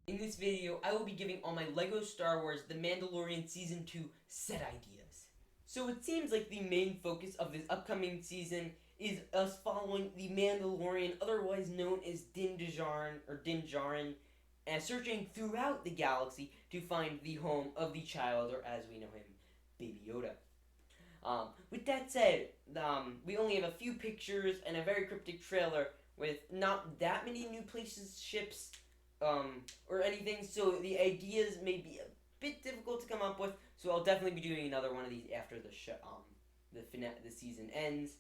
In this video, I will be giving all my LEGO Star Wars The Mandalorian Season 2 set ideas. So it seems like the main focus of this upcoming season is us following the Mandalorian, otherwise known as Din Djarin, and searching throughout the galaxy to find the home of the child, or as we know him, Baby Yoda. With that said, we only have a few pictures and a very cryptic trailer with not that many new places, ships, or anything, so the ideas may be a bit difficult to come up with. So I'll definitely be doing another one of these after the the season ends.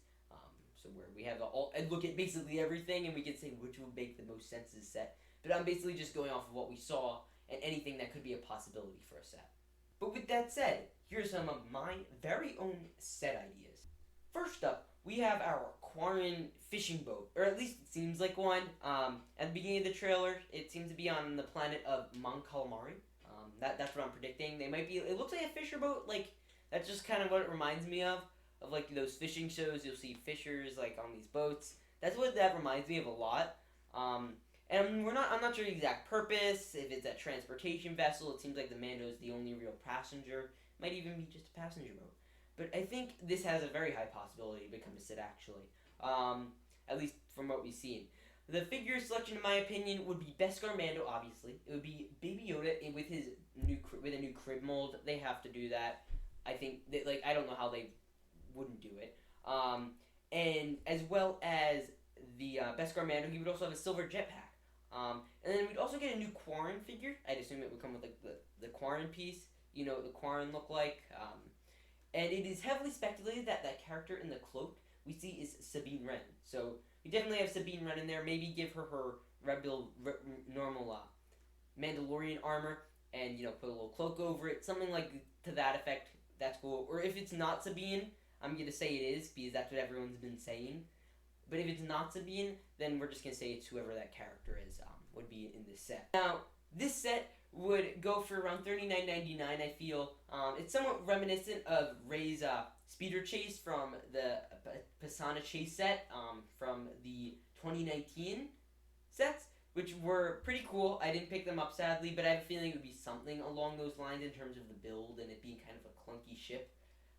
So where we have and look at basically everything, and we can say which will make the most sense as set. But I'm basically just going off of what we saw and anything that could be a possibility for a set. But with that said, here's some of my very own set ideas. First up, we have our Quarren fishing boat, or at least it seems like one. At the beginning of the trailer, it seems to be on the planet of Mandalorian. That's what I'm predicting. They might be. It looks like a fisher boat. Like, that's just kind of what it reminds me of like those fishing shows. You'll see fishers like on these boats. That's what that reminds me of a lot. And I'm not sure the exact purpose. If it's a transportation vessel, it seems like the Mando is the only real passenger. Might even be just a passenger boat. But I think this has a very high possibility to become a set, actually. At least from what we've seen. The figure selection, in my opinion, would be Beskar Mando, obviously. It would be Baby Yoda with a new crib mold. They have to do that. I think I don't know how they wouldn't do it. And as well as the Beskar Mando, he would also have a silver jetpack. And then we'd also get a new Quarren figure. I'd assume it would come with like the Quarren piece. You know what the Quarren look like. And it is heavily speculated that that character in the cloak we see is Sabine Wren. So we definitely have Sabine Wren in there. Maybe give her normal Mandalorian armor and, put a little cloak over it. Something like to that effect. That's cool. Or if it's not Sabine, I'm going to say it is because that's what everyone's been saying. But if it's not Sabine, then we're just going to say it's whoever that character is, would be in this set. Now, this set would go for around $39.99, I feel. It's somewhat reminiscent of Rey's speeder chase from the Pisana chase set from the 2019 sets, which were pretty cool. I didn't pick them up, sadly, but I have a feeling it would be something along those lines in terms of the build and it being kind of a clunky ship.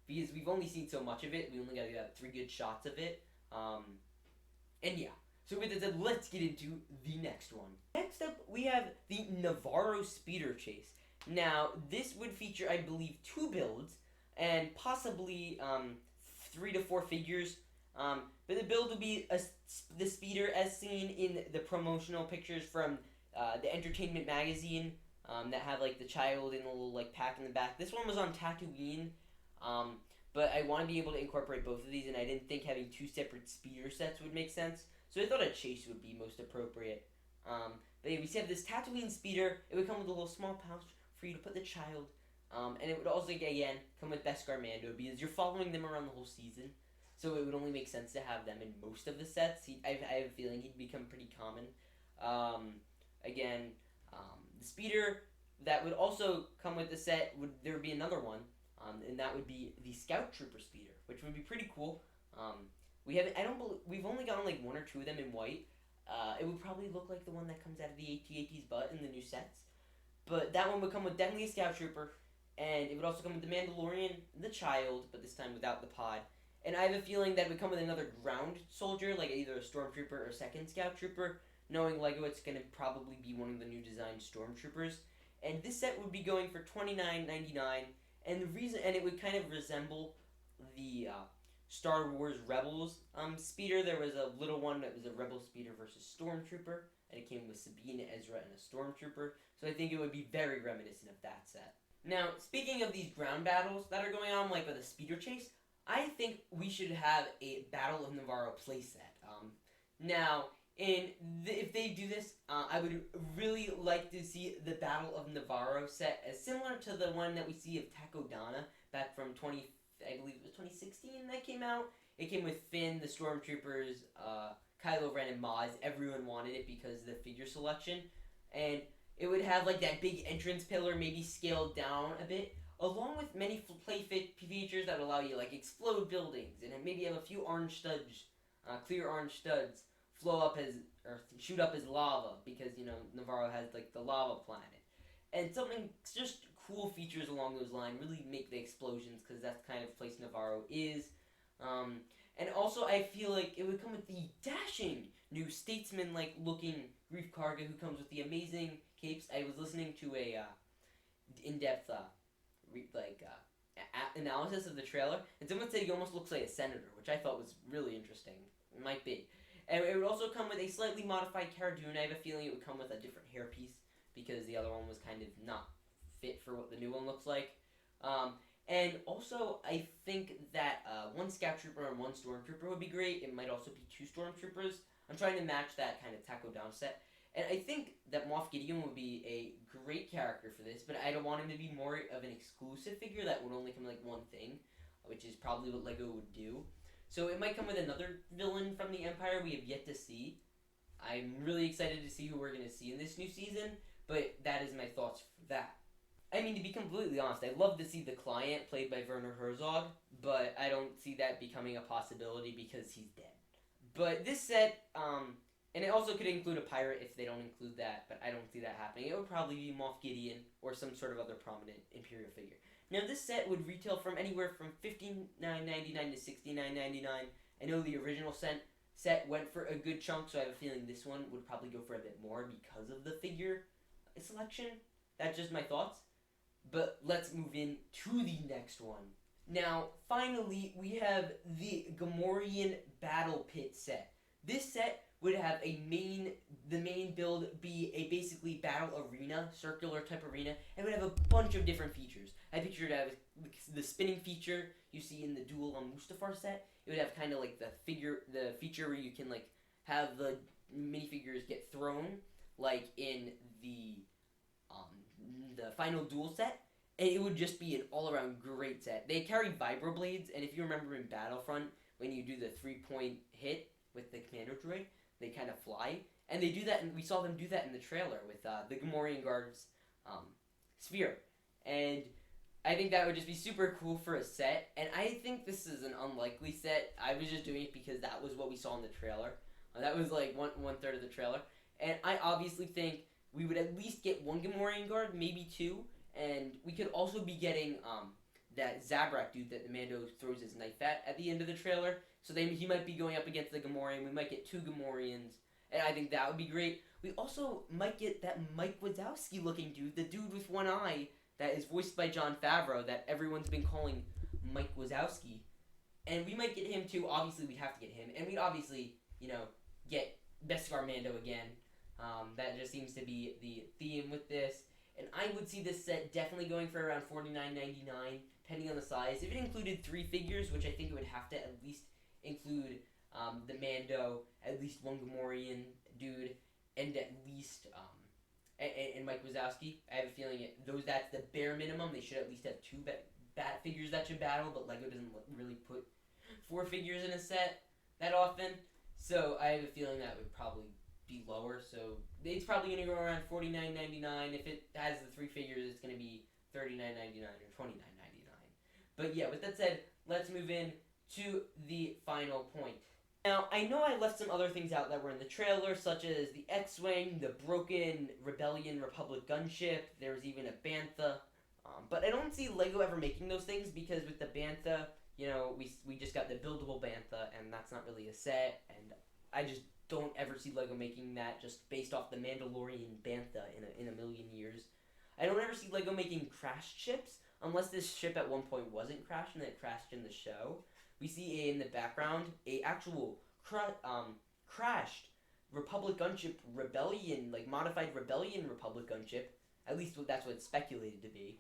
Because we've only seen so much of it. We only got 3 good shots of it. And yeah. So with that said, let's get into the next one. Next up, we have the Navarro Speeder Chase. Now, this would feature, I believe, 2 builds, and possibly 3 to 4 figures. But the build would be the speeder as seen in the promotional pictures from the Entertainment magazine that have like the child in a little like pack in the back. This one was on Tatooine. But I want to be able to incorporate both of these, and I didn't think having 2 separate speeder sets would make sense. So I thought a chase would be most appropriate. But yeah, we have this Tatooine speeder. It would come with a little small pouch for you to put the child. And it would also, again, come with Beskar Mando, because you're following them around the whole season. So it would only make sense to have them in most of the sets. I have a feeling he'd become pretty common. The speeder that would also come with the set, there would be another one. And that would be the Scout Trooper speeder, which would be pretty cool. We've only gotten like 1 or 2 of them in white. It would probably look like the one that comes out of the AT-AT's butt in the new sets. But that one would come with definitely a Scout Trooper, and it would also come with the Mandalorian, the child, but this time without the pod. And I have a feeling that it would come with another ground soldier, like either a Stormtrooper or a second Scout Trooper. Knowing LEGO, it's going to probably be one of the new designed Stormtroopers. And this set would be going for $29.99. And it would kind of resemble the Star Wars Rebels speeder. There was a little one that was a Rebel speeder versus Stormtrooper, and it came with Sabine, Ezra, and a Stormtrooper. So I think it would be very reminiscent of that set. Now, speaking of these ground battles that are going on, like with a speeder chase, I think we should have a Battle of Navarro playset. If they do this, I would really like to see the Battle of Navarro set as similar to the one that we see of Takodana back from 2016 that came out. It came with Finn, the Stormtroopers, Kylo Ren, and Maz. Everyone wanted it because of the figure selection. And it would have like that big entrance pillar, maybe scaled down a bit, along with many features that allow you to like explode buildings, and maybe have a few orange studs, clear orange studs flow up as or shoot up as lava because Navarro has like the lava planet, and something just cool features along those lines really make the explosions because that's the kind of place Navarro is. And also, I feel like it would come with the dashing new statesman-like looking Grief Karga, who comes with the amazing capes. I was listening to a in-depth analysis of the trailer, and someone said he almost looks like a senator, which I thought was really interesting. It might be. And it would also come with a slightly modified Cara Dune. I have a feeling it would come with a different hairpiece because the other one was kind of not fit for what the new one looks like. And also, I think that one Scout Trooper and one Stormtrooper would be great. It might also be two Stormtroopers. I'm trying to match that kind of Taco Down set. And I think that Moff Gideon would be a great character for this, but I don't want him to be more of an exclusive figure that would only come with like one thing, which is probably what LEGO would do. So it might come with another villain from the Empire we have yet to see. I'm really excited to see who we're going to see in this new season, but that is my thoughts for that. I mean, to be completely honest, I'd love to see the Client played by Werner Herzog, but I don't see that becoming a possibility because he's dead. But this set, and it also could include a pirate if they don't include that, but I don't see that happening. It would probably be Moff Gideon or some sort of other prominent Imperial figure. Now, this set would retail from anywhere from $59.99 to $69.99. I know the original set went for a good chunk, so I have a feeling this one would probably go for a bit more because of the figure selection. That's just my thoughts. But let's move in to the next one. Now, finally, we have the Gamorrean Battle Pit set. This set would have the main build be a basically battle arena, circular type arena, and would have a bunch of different features. I pictured it have the spinning feature you see in the Duel on Mustafar set. It would have kind of like the feature where you can like have the minifigures get thrown, like in the final Duel set. And it would just be an all-around great set. They carry vibroblades, and if you remember in Battlefront, when you do the 3-point hit with the commando droid, they kind of fly. And they do that, and we saw them do that in the trailer with the Gamorrean Guard's sphere. And I think that would just be super cool for a set. And I think this is an unlikely set. I was just doing it because that was what we saw in the trailer. That was like one-third of the trailer. And I obviously think we would at least get one Gamorrean Guard, maybe two. And we could also be getting that Zabrak dude that the Mando throws his knife at the end of the trailer. So he might be going up against the Gamorrean. We might get two Gamorreans, and I think that would be great. We also might get that Mike Wazowski looking dude, the dude with one eye that is voiced by Jon Favreau that everyone's been calling Mike Wazowski. And we might get him too. Obviously, we'd have to get him. And we'd obviously, get Beskar Mando again. That just seems to be the theme with this. And I would see this set definitely going for around $49.99, depending on the size. If it included 3 figures, which I think it would have to at least include the Mando, at least one Gamorrean dude, and at least and Mike Wazowski. I have a feeling that's the bare minimum. They should at least have 2 bat figures that should battle, but LEGO doesn't really put 4 figures in a set that often. So I have a feeling that would probably be lower, so it's probably going to go around $49.99. If it has the 3 figures, it's going to be $39.99 or $29.99. But yeah, with that said, let's move in to the final point. Now, I know I left some other things out that were in the trailer, such as the X-Wing, the broken Rebellion Republic gunship, there was even a Bantha, but I don't see LEGO ever making those things because with the Bantha, we just got the buildable Bantha, and that's not really a set, and I just don't ever see LEGO making that just based off the Mandalorian Bantha in a million years. I don't ever see LEGO making crashed ships, unless this ship at one point wasn't crashed and it crashed in the show. We see in the background a actual crashed Republic gunship Rebellion, like modified Rebellion Republic gunship. At least that's what it's speculated to be.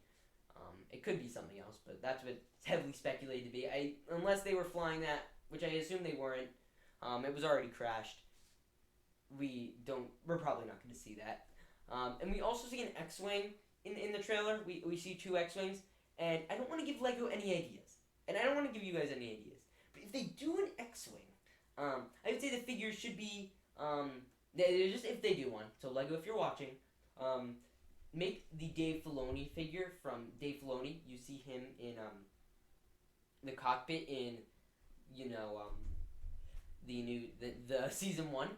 It could be something else, but that's what it's heavily speculated to be. Unless they were flying that, which I assume they weren't. It was already crashed. We're probably not going to see that. And we also see an X-Wing in the trailer. We see 2 X-Wings, and I don't want to give LEGO any ideas. And I don't want to give you guys any ideas. But if they do an X-Wing, I would say the figures should be, just if they do one. So LEGO, if you're watching, make the Dave Filoni figure from Dave Filoni. You see him in the cockpit in, the season 1.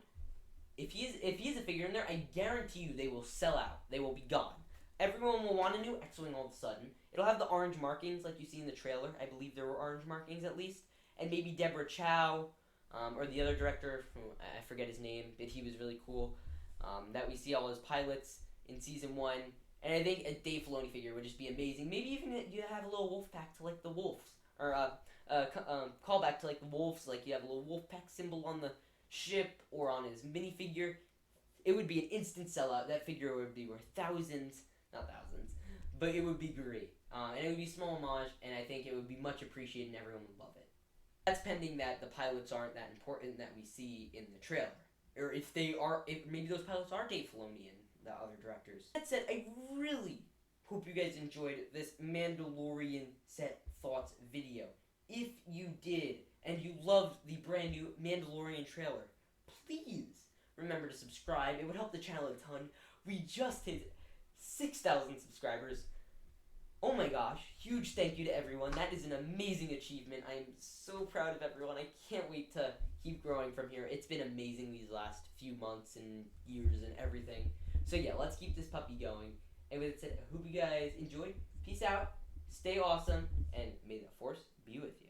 if he is a figure in there, I guarantee you they will sell out. They will be gone. Everyone will want a new X-Wing all of a sudden. It'll have the orange markings like you see in the trailer. I believe there were orange markings at least. And maybe Deborah Chow, or the other director, I forget his name, but he was really cool. That we see all his pilots in season 1. And I think a Dave Filoni figure would just be amazing. Maybe even you have a little wolf pack to like the wolves. Or callback to like the wolves, like you have a little wolf pack symbol on the ship or on his minifigure. It would be an instant sellout. That figure would be worth thousands, not thousands, but it would be great. And it would be small homage, and I think it would be much appreciated and everyone would love it. That's pending that the pilots aren't that important that we see in the trailer. Or if they are, if maybe those pilots are Dave Filoni and the other directors. That said, I really hope you guys enjoyed this Mandalorian set thoughts video. If you did, and you loved the brand new Mandalorian trailer, please remember to subscribe. It would help the channel a ton. We just hit 6,000 subscribers. Oh my gosh, huge thank you to everyone. That is an amazing achievement. I am so proud of everyone. I can't wait to keep growing from here. It's been amazing these last few months and years and everything. So yeah, let's keep this puppy going. And with that said, I hope you guys enjoyed. Peace out, stay awesome, and may the Force be with you.